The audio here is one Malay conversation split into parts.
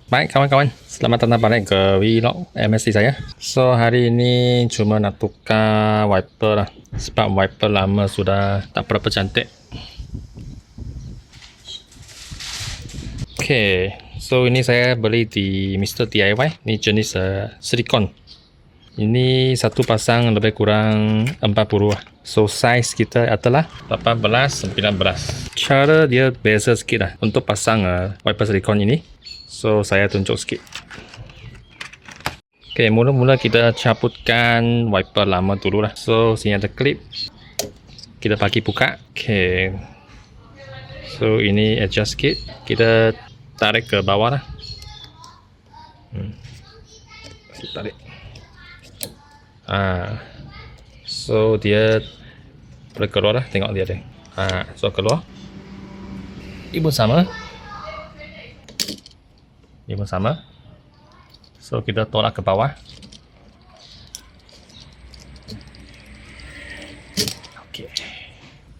Baik kawan-kawan, selamat datang balik ke vlog MSC saya. So hari ini cuma nak tukar wiper lah, sebab wiper lama sudah tak berapa cantik. Okay, so ini saya beli di Mr. DIY. Ini jenis silikon. Ini satu pasang lebih kurang 40 lah. So size kita adalah 18-19. Cara dia beza sikit lah untuk pasang wiper silikon ini. So saya tunjuk sikit. Okay, mula-mula kita cabutkan wiper lama dulu lah. So sini ada klip, kita bagi buka. Okay, so ini adjust sikit, kita tarik ke bawah lah. Tarik. So dia boleh keluar lah, tengok dia deh. So keluar. Ini pun sama. Ini pun sama. So kita tolak ke bawah. Okey.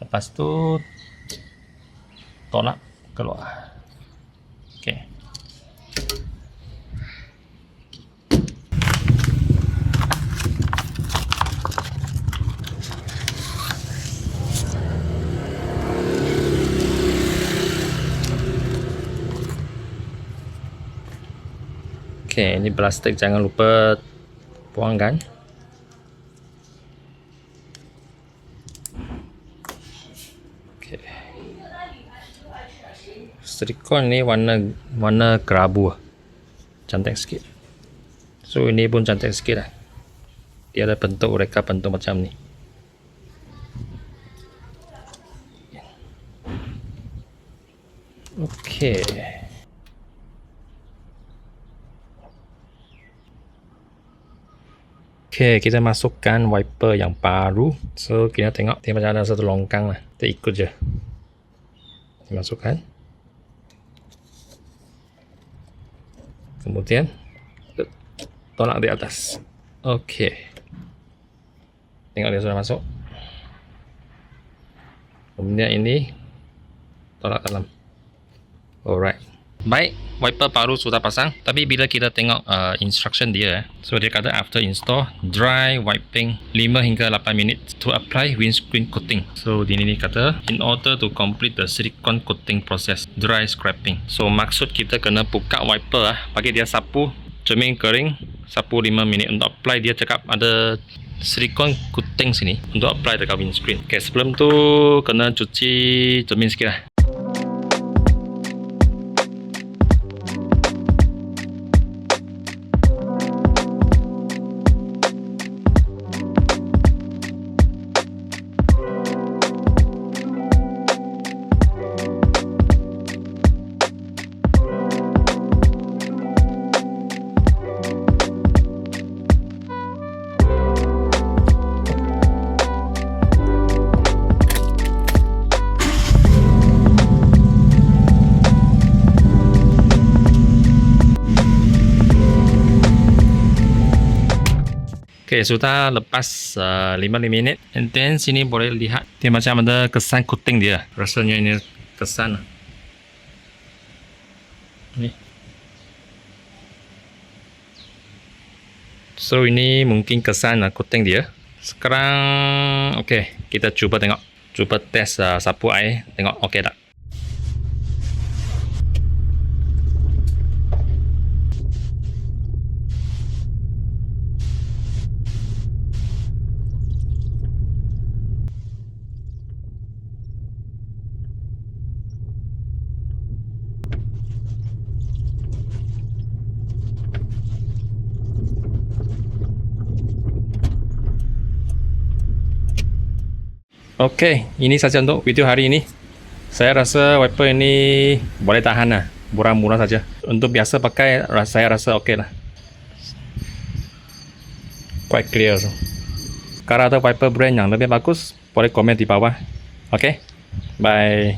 Lepas tu tolak keluar. Okey. Okay, ini plastik jangan lupa buangkan. Okay. Silikon ni warna kerabu, cantik sikit. So ini pun cantik sikit lah. Dia ada bentuk reka bentuk macam ni. Okay. Okay, kita masukkan wiper yang baru. So kita tengok dia macam ada satu longkang lah. Kita ikut je. Kita masukkan. Kemudian tolak di atas. Okay. Tengok dia sudah masuk. Kemudian ini tolak dalam. Alright. Baik, wiper baru sudah pasang. Tapi bila kita tengok instruction dia, so dia kata after install, dry wiping 5 hingga 8 minit to apply windscreen coating. So di ni kata in order to complete the silicone coating process, dry scraping. So maksud kita kena buka wiper bagi dia sapu cermin kering, sapu 5 minit untuk apply. Dia cakap ada silicone coating sini untuk apply dekat windscreen. Okay, sebelum tu kena cuci cermin sikit lah. Okay, sudah lepas 5 minit. And then sini boleh lihat dia macam ada kesan coating dia. Rasanya ini kesan. Ni. So ini mungkin kesan coating dia. Sekarang okay, kita cuba tengok. Cuba test sapu air, tengok okey tak. Okey, ini saja untuk video hari ini. Saya rasa wiper ini boleh tahan lah, murah-murah saja. Untuk biasa pakai, saya rasa okey lah. Quite clear. Kalau ada wiper brand yang lebih bagus, boleh komen di bawah. Okey, bye.